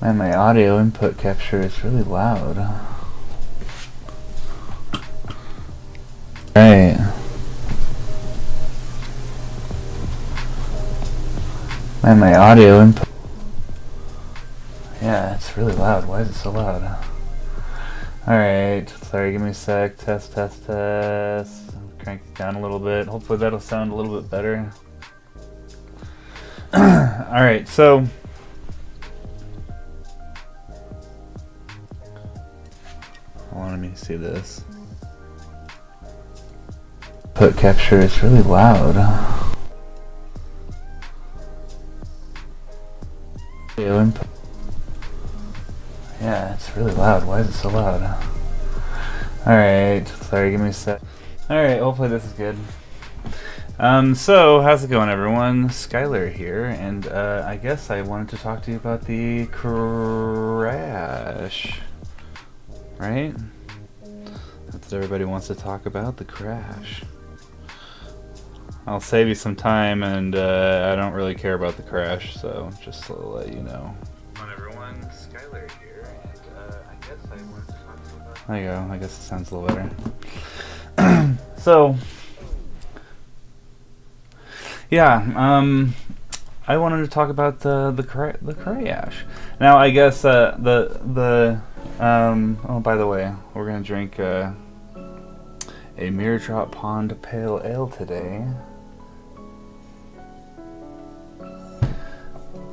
And my audio input capture is really loud. Right. And my audio input. Yeah, it's really loud. Why is it so loud? Alright, sorry, give me a sec. Test. Crank it down a little bit. Hopefully that'll sound a little bit better. Alright, so I wanted me to see this. Input capture is really loud. Audio input. Yeah, it's really loud. Why is it so loud? Alright, sorry, give me a sec. Alright, hopefully this is good. So, how's it going, everyone? Skylar here, and I guess I wanted to talk to you about the crash. Right? That's what everybody wants to talk about, the crash. I'll save you some time, and I don't really care about the crash, so just to let you know. Come on, everyone, Skylar here, and I guess I wanted to talk to you about... There you go, I guess it sounds a little better. So, yeah, I wanted to talk about the crash. Now, I guess oh, by the way, we're gonna drink a Mirror Drop Pond Pale Ale today.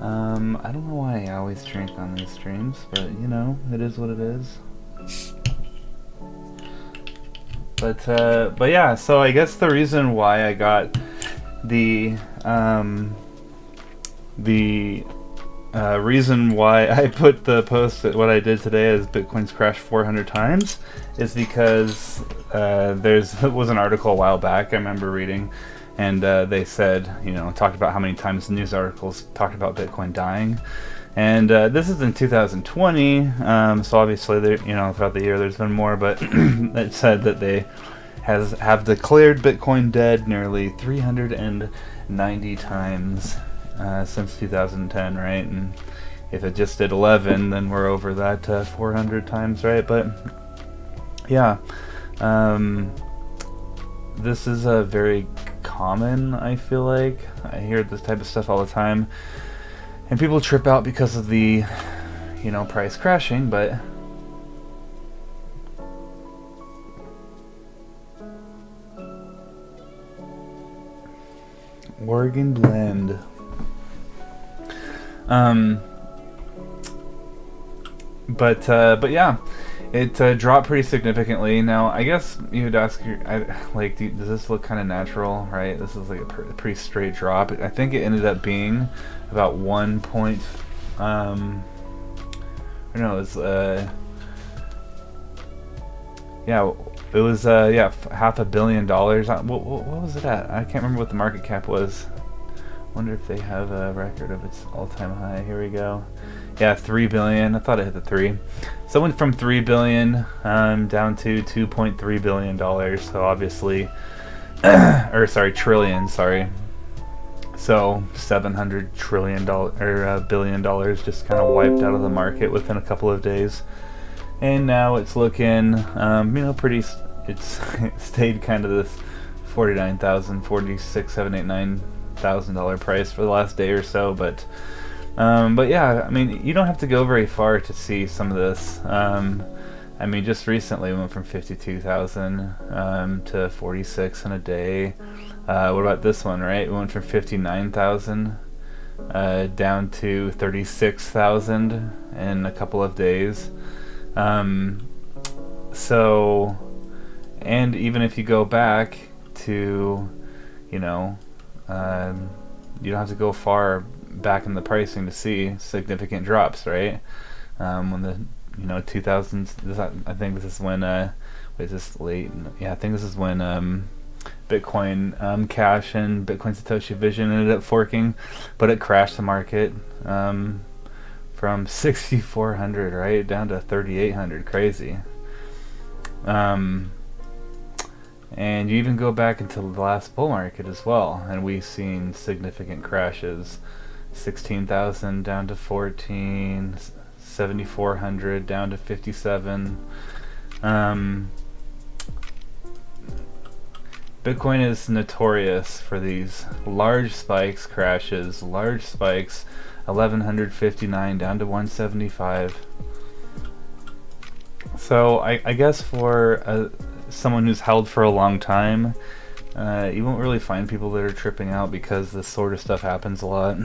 I don't know why I always drink on these streams, but you know, it is what it is. But yeah, so I guess the reason why I got the reason why I put the post that what I did today as Bitcoin's crashed 400 times is because it was an article a while back I remember reading, and they said, you know, talked about how many times news articles talked about Bitcoin dying, and this is in 2020, so obviously there, you know, throughout the year there's been more, but it said that they have declared Bitcoin dead nearly 390 times since 2010, right? And if it just did 11, then we're over that 400 times, right? But yeah, this is a very common, I feel like. I hear this type of stuff all the time, and people trip out because of the, you know, price crashing, but Oregon blend. But yeah, it dropped pretty significantly. Now, I guess you would ask, like, does this look kind of natural, right? This is like a pretty straight drop. I think it ended up being about yeah, it was yeah, $500 million. What was it at? I can't remember what the market cap was. Wonder if they have a record of its all-time high. Here we go. Yeah, 3 billion. I thought it hit the 3. So it went from 3 billion down to 2.3 billion dollars. So obviously, or sorry, trillion. Sorry. So $700 billion dollars just kind of wiped out of the market within a couple of days. And now it's looking, you know, pretty. It's it stayed kind of this $49,000, $46,789,000 price for the last day or so. But yeah, I mean, you don't have to go very far to see some of this. I mean, just recently we went from 52,000 to 46 in a day. What about this one, right? We went from 59,000 down to 36,000 in a couple of days. So, and even if you go back to, you know, you don't have to go far back in the pricing to see significant drops, right? When the, you know, 2000s, I think this is when, wait, is this late? Yeah, I think this is when Bitcoin Cash and Bitcoin Satoshi Vision ended up forking, but it crashed the market from 6,400 right down to 3,800. Crazy. And you even go back into the last bull market as well, and we've seen significant crashes. 16,000 down to 14, 7,400 down to 57. Bitcoin is notorious for these large spikes, crashes, large spikes, 1159 down to 175. So I guess for someone who's held for a long time, you won't really find people that are tripping out because this sort of stuff happens a lot.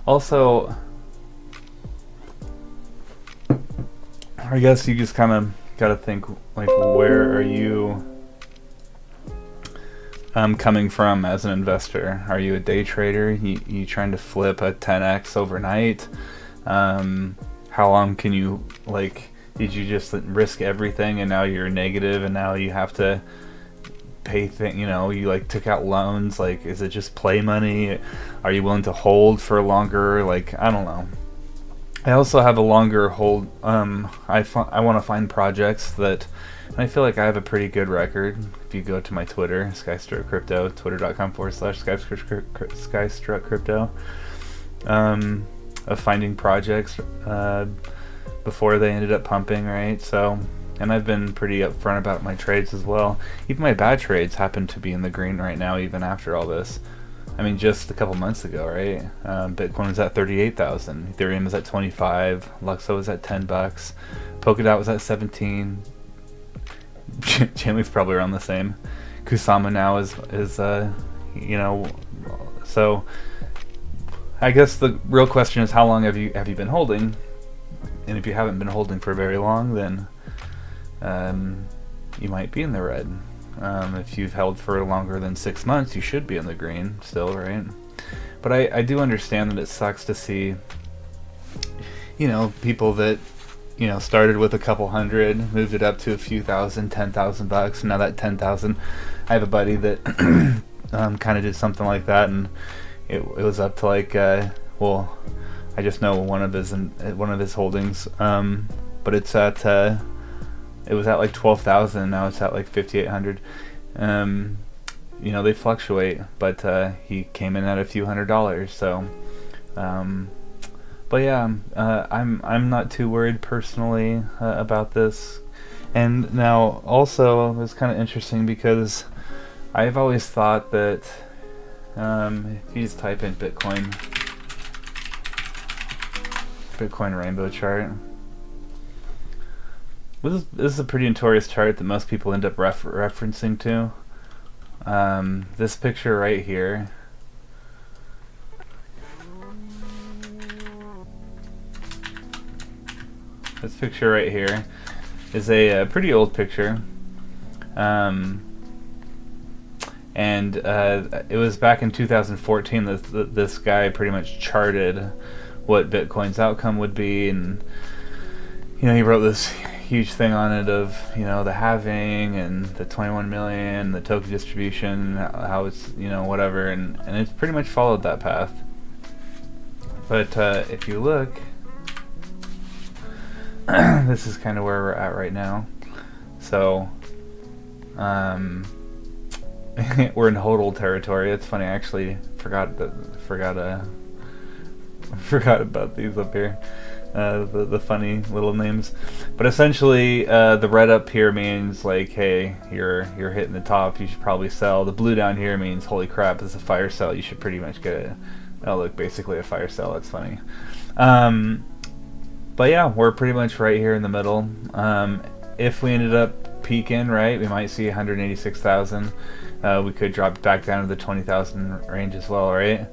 Also, I guess you just kind of got to think, like, where are you coming from as an investor? Are you a day trader? You trying to flip a 10x overnight? How long can you, like, did you just risk everything and now you're negative and now you have to pay you like took out loans? Like, is it just play money? Are you willing to hold for longer? Like, I don't know. I also have a longer hold. I want to find projects that, and I feel like I have a pretty good record. If you go to my Twitter, Skystruck Crypto, twitter.com/Skystruck Crypto, of finding projects before they ended up pumping, right? So, and I've been pretty upfront about my trades as well. Even my bad trades happen to be in the green right now, even after all this. I mean, just a couple months ago, right? Bitcoin was at 38,000, Ethereum was at 25, Luxo was at $10, Polkadot was at 17. Chainlink's probably around the same. Kusama now is so I guess the real question is, how long have you been holding? And if you haven't been holding for very long, then you might be in the red. If you've held for longer than 6 months, you should be in the green still, right? But I do understand that it sucks to see, people that, started with a couple hundred, moved it up to a few thousand, $10,000. Now that 10,000, I have a buddy that kind of did something like that, and it was up to like, well, I just know one of his holdings, but it's at it was at like 12,000. Now it's at like 5,800. They fluctuate, but he came in at a few $100s. So, but yeah, I'm not too worried personally about this. And now also it's kind of interesting because I've always thought that if you just type in Bitcoin rainbow chart. This is a pretty notorious chart that most people end up referencing to. This picture right here. This picture right here is a pretty old picture. And it was back in 2014 that this guy pretty much charted what Bitcoin's outcome would be, and he wrote this huge thing on it of the halving and the 21 million, the token distribution, how it's whatever, and it's pretty much followed that path. But if you look, this is kind of where we're at right now. So we're in hodl territory. It's funny, I actually forgot about these up here, the funny little names. But essentially, the red up here means like, hey, you're hitting the top, you should probably sell. The blue down here means, holy crap, it's a fire sale, you should pretty much get it. Oh look, basically a fire sale. That's funny. But yeah, we're pretty much right here in the middle. If we ended up peaking, right, we might see 186,000. We could drop back down to the 20,000 range as well, right?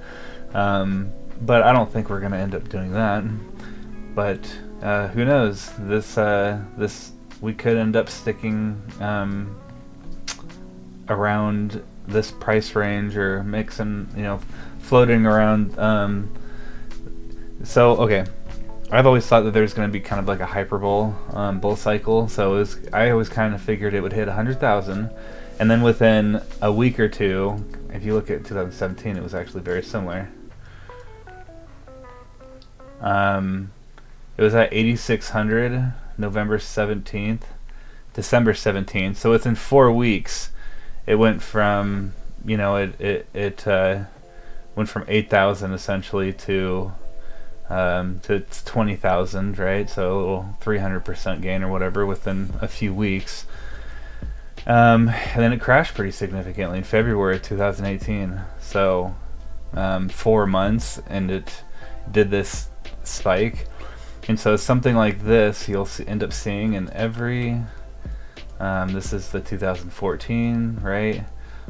But I don't think we're going to end up doing that. But who knows? This we could end up sticking around this price range, or mixing, floating around. So okay, I've always thought that there's going to be kind of like a hyperbole bull cycle. So I always kind of figured it would hit 100,000, and then within a week or two, if you look at 2017, it was actually very similar. It was at 8,600 November 17th, December 17th. So within 4 weeks, it went from it went from 8,000 essentially to to it's 20,000, right? So a little 300% gain or whatever within a few weeks. And then it crashed pretty significantly in February of 2018. So 4 months, and it did this spike. And so something like this you'll end up seeing in every this is the 2014, right?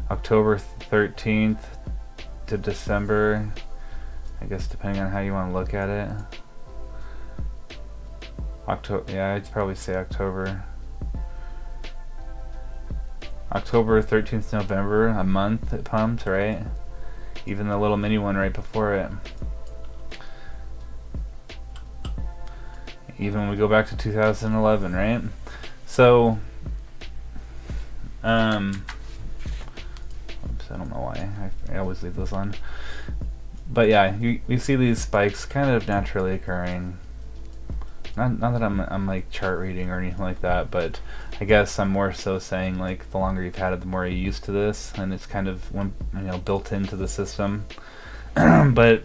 October 13th to December, I guess, depending on how you want to look at it. October, yeah, I'd probably say October 13th to November, a month it pumped, right? Even the little mini one right before it. Even when we go back to 2011, right? So, oops, I don't know why. I always leave this on. But yeah, you see these spikes kind of naturally occurring. Not that I'm like chart reading or anything like that, but I guess I'm more so saying like the longer you've had it, the more you're used to this, and it's kind of built into the system. But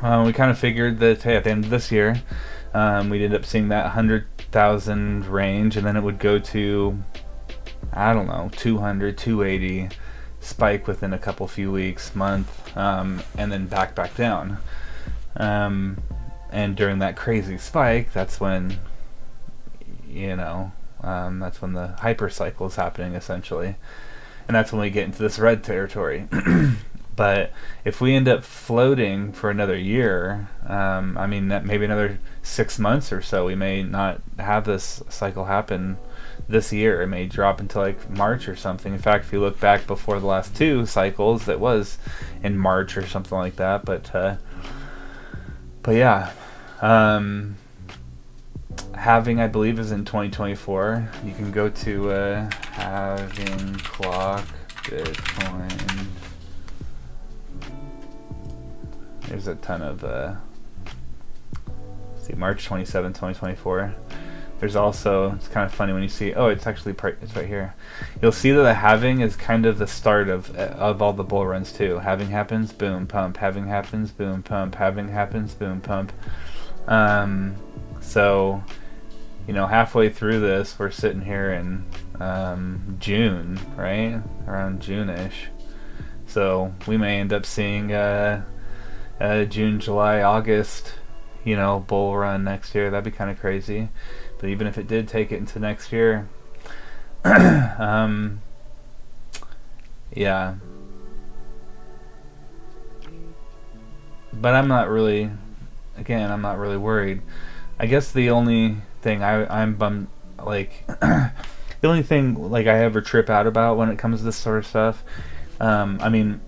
we kind of figured that, hey, at the end of this year, we'd end up seeing that 100,000 range, and then it would go to, I don't know, 200, 280, spike within a few weeks, month, and then back down. And during that crazy spike, that's when, that's when the hyper cycle is happening, essentially. And that's when we get into this red territory. But if we end up floating for another year, maybe another 6 months or so, we may not have this cycle happen this year. It may drop until like March or something. In fact, if you look back before the last 2 cycles, that was in March or something like that. But yeah, halving, I believe, is in 2024. You can go to halving clock Bitcoin. There's a ton of March 27, 2024. There's also, it's kind of funny when you see, it's actually it's right here. You'll see that the halving is kind of the start of all the bull runs too. Halving happens, boom, pump. Halving happens, boom, pump. Halving happens, boom, pump. So, halfway through this, we're sitting here in June, right? Around June-ish. So we may end up seeing June, July, August, bull run next year. That'd be kind of crazy. But even if it did take it into next year, yeah. But I'm not really worried. I guess the only thing I'm bummed, like, the only thing like I ever trip out about when it comes to this sort of stuff, again,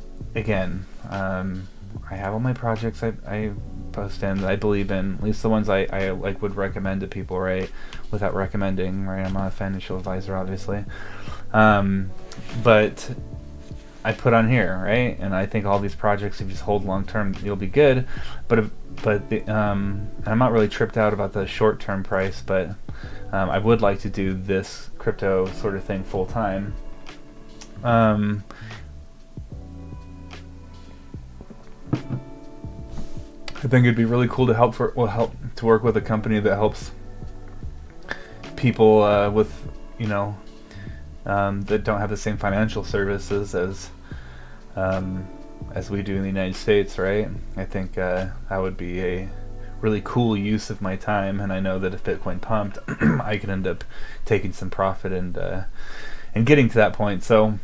I have all my projects I post in that I believe in, at least the ones I like would recommend to people, right? Without recommending, right? I'm not a financial advisor, obviously. But I put on here, right? And I think all these projects, if you just hold long term, you'll be good. But I'm not really tripped out about the short term price, but I would like to do this crypto sort of thing full time. I think it'd be really cool to help to work with a company that helps people with that don't have the same financial services as we do in the United States, right? I think that would be a really cool use of my time, and I know that if Bitcoin pumped, I could end up taking some profit and getting to that point. So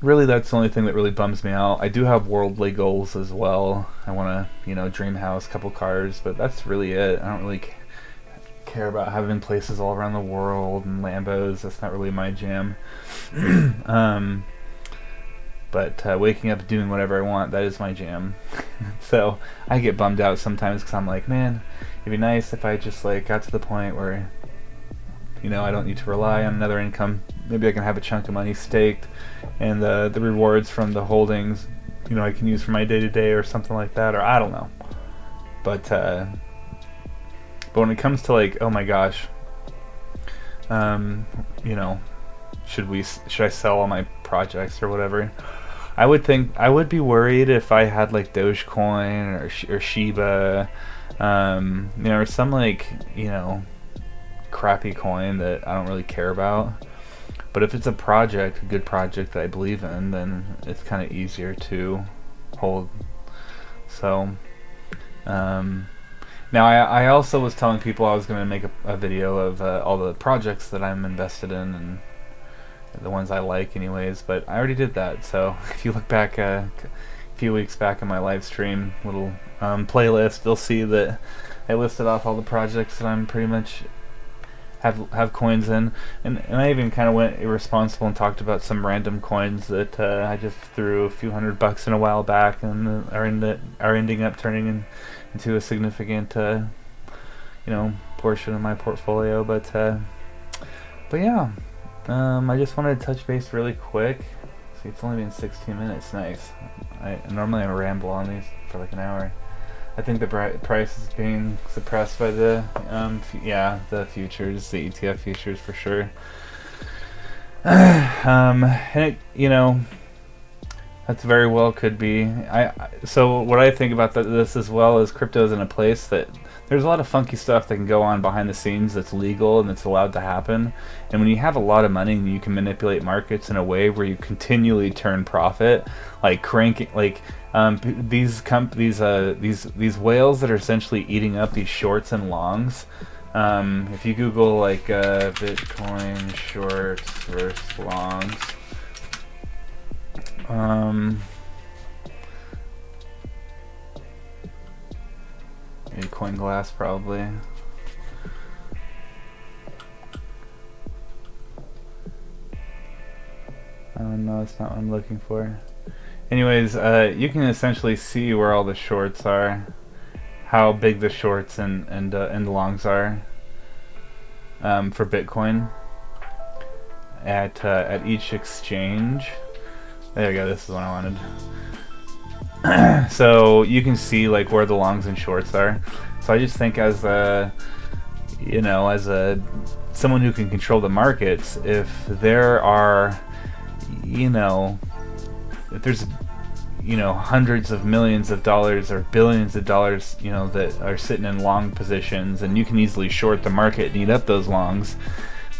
really, that's the only thing that really bums me out. I do have worldly goals as well. I want to, dream house, couple cars, but that's really it. I don't really care about having places all around the world and Lambos. That's not really my jam. But waking up and doing whatever I want, that is my jam. So I get bummed out sometimes because I'm like, man, it'd be nice if I just got to the point where I don't need to rely on another income. Maybe I can have a chunk of money staked, and the rewards from the holdings, I can use for my day-to-day or something like that, or I don't know. But when it comes to oh my gosh, should I sell all my projects or whatever? I would think I would be worried if I had like Dogecoin or Shiba, you know, or some like, you know, crappy coin that I don't really care about. But if it's a project, a good project that I believe in, then it's kind of easier to hold. So, now I also was telling people I was going to make a video of all the projects that I'm invested in and the ones I like anyways, but I already did that. So if you look back a few weeks back in my live stream little playlist, you'll see that I listed off all the projects that I'm pretty much have coins in, and I even kind of went irresponsible and talked about some random coins that I just threw a few $100 in a while back and are ending up turning into a significant you know, portion of my portfolio. But yeah, I just wanted to touch base really quick. See, it's only been 16 minutes. Nice. Normally I ramble on these for like an hour. I think the price is being suppressed by the the futures, the ETF futures for sure. And it, you know, that's very well could be. So what I think about this as well is crypto's in a place that there's a lot of funky stuff that can go on behind the scenes that's legal and that's allowed to happen. And when you have a lot of money and you can manipulate markets in a way where you continually turn profit, like cranking, like these whales that are essentially eating up these shorts and longs. If you Google like Bitcoin shorts versus longs, maybe CoinGlass probably. No, that's not what I'm looking for. Anyways, you can essentially see where all the shorts are, how big the shorts and the longs are for Bitcoin at each exchange. There we go. This is what I wanted. So you can see like where the longs and shorts are. So I just think as a, you know, as a someone who can control the markets, if there are, you know, if there's, you know, hundreds of millions of dollars or billions of dollars, you know, that are sitting in long positions, and you can easily short the market and eat up those longs,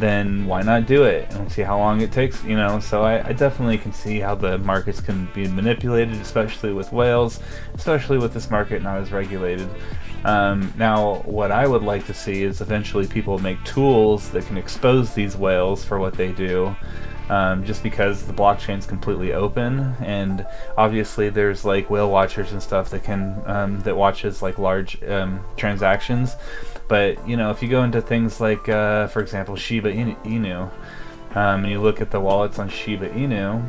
then why not do it and see how long it takes, you know? So I definitely can see how the markets can be manipulated, especially with whales, especially with this market not as regulated. Now, what I would like to see is eventually people make tools that can expose these whales for what they do. Just because the blockchain's completely open, and obviously there's like whale watchers and stuff that can that watches like large transactions. But you know, if you go into things like for example Shiba Inu, and you look at the wallets on Shiba Inu,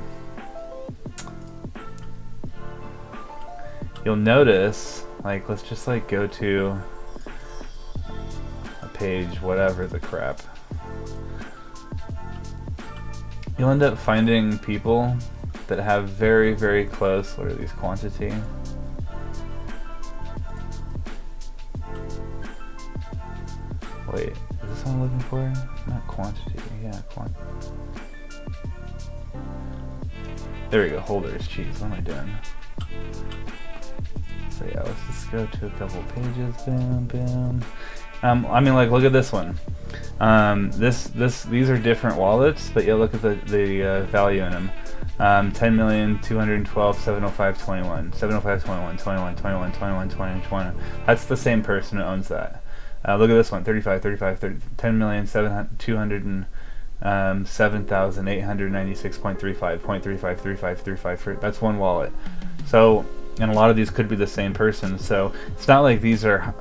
you'll notice, like, let's just like go to a page, whatever the crap. You'll end up finding people that have very, very close, what are these, quantity? Wait, is this what I'm looking for? Not quantity, yeah, quantity. There we go, holders, jeez, what am I doing? So yeah, let's just go to a couple pages, boom, boom. I mean, like, look at this one. These are different wallets, but you look at the value in them. 10,212,705.21, 705.21, 21, 21, 21, 20, 20. That's the same person who owns that. Look at this one, 10,702,707,896.35, 0.35. That's one wallet. So, and a lot of these could be the same person. So it's not like these are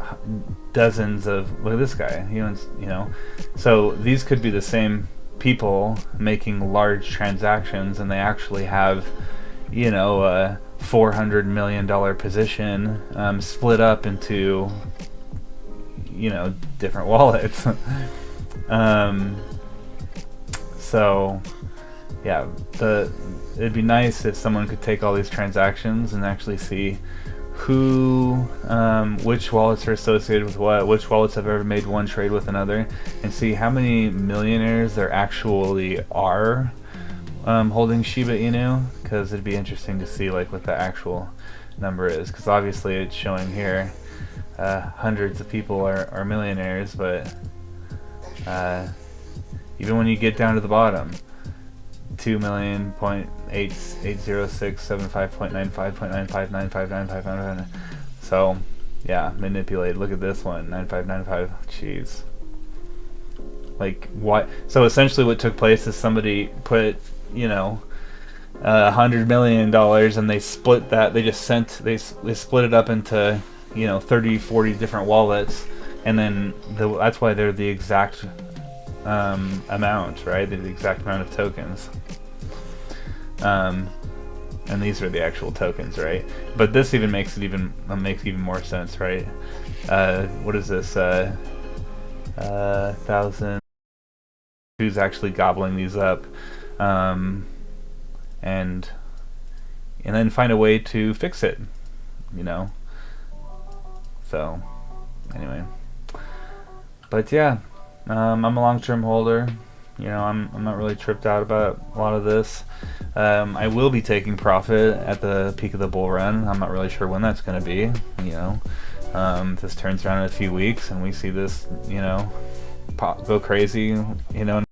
dozens of, look at this guy, he owns, you know. So these could be the same people making large transactions, and they actually have, you know, a $400 million position split up into, you know, different wallets. So yeah, it'd be nice if someone could take all these transactions and actually see who, which wallets are associated with what, which wallets have ever made one trade with another, and see how many millionaires there actually are holding Shiba Inu, because it'd be interesting to see like what the actual number is, because obviously it's showing here hundreds of people are millionaires, but even when you get down to the bottom, 2,000,80675.95.95959595. So yeah, manipulate. Look at this one, 9595. Jeez. Like what? So essentially, what took place is somebody put, you know, $100 million, and they split that. They just they split it up into, you know, 30, 40 different wallets, and then that's why they're the exact amount, right? They're the exact amount of tokens. And these are the actual tokens, right? But this even makes even more sense, right? What is this? 1,000. Who's actually gobbling these up, and then find a way to fix it, you know. So anyway, but yeah, I'm a long-term holder. You know, I'm not really tripped out about a lot of this. I will be taking profit at the peak of the bull run. I'm not really sure when that's going to be. You know, this turns around in a few weeks, and we see this, you know, go crazy. You know.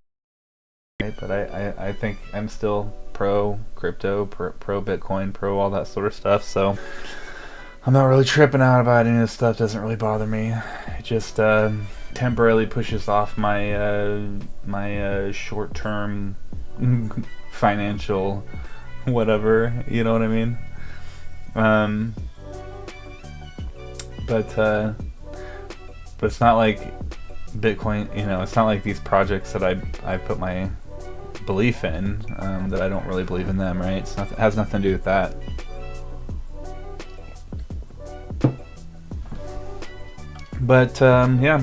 But I think I'm still pro crypto, pro Bitcoin, pro all that sort of stuff. So I'm not really tripping out about any of this stuff. Doesn't really bother me. It just temporarily pushes off my my short-term financial whatever. You know what I mean? But it's not like Bitcoin. You know, it's not like these projects that I put my belief in, that I don't really believe in them, right? It has nothing to do with that. But yeah,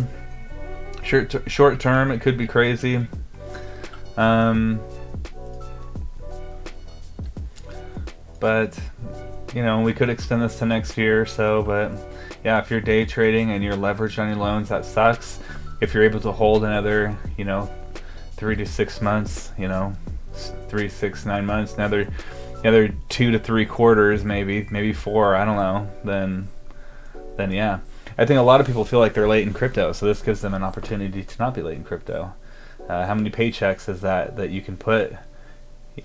short term it could be crazy. But you know, we could extend this to next year or so. But yeah, if you're day trading and you're leveraged on your loans, that sucks. If you're able to hold another, you know, 3 to 6 months, you know, 3, 6, 9 months, another 2 to 3 quarters, maybe 4, I don't know, then yeah. I think a lot of people feel like they're late in crypto, so this gives them an opportunity to not be late in crypto. How many paychecks is that you can put,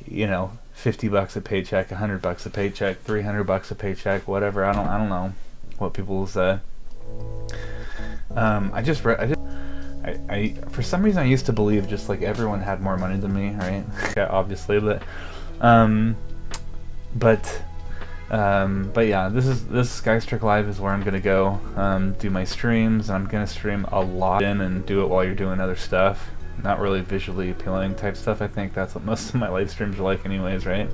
you know, $50 a paycheck, $100 a paycheck, $300 a paycheck, whatever. I don't know what people's I for some reason I used to believe just like everyone had more money than me, right? Yeah, obviously, but yeah, this Skystrick Live is where I'm gonna go do my streams. I'm gonna stream a lot and do it while you're doing other stuff. Not really visually appealing type stuff. I think that's what most of my live streams are like anyways, right?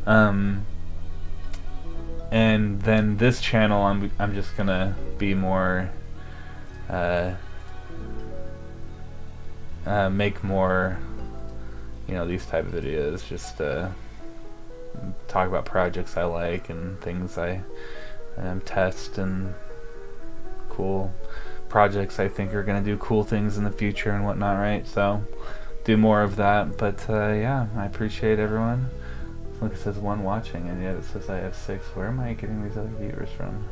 And then this channel I'm just gonna be more make more, you know, these type of videos, just talk about projects I like and things I test, and cool projects I think are gonna do cool things in the future and whatnot, right? So do more of that. But yeah, I appreciate everyone. Look, it says 1 watching, and yet it says I have 6. Where am I getting these other viewers from?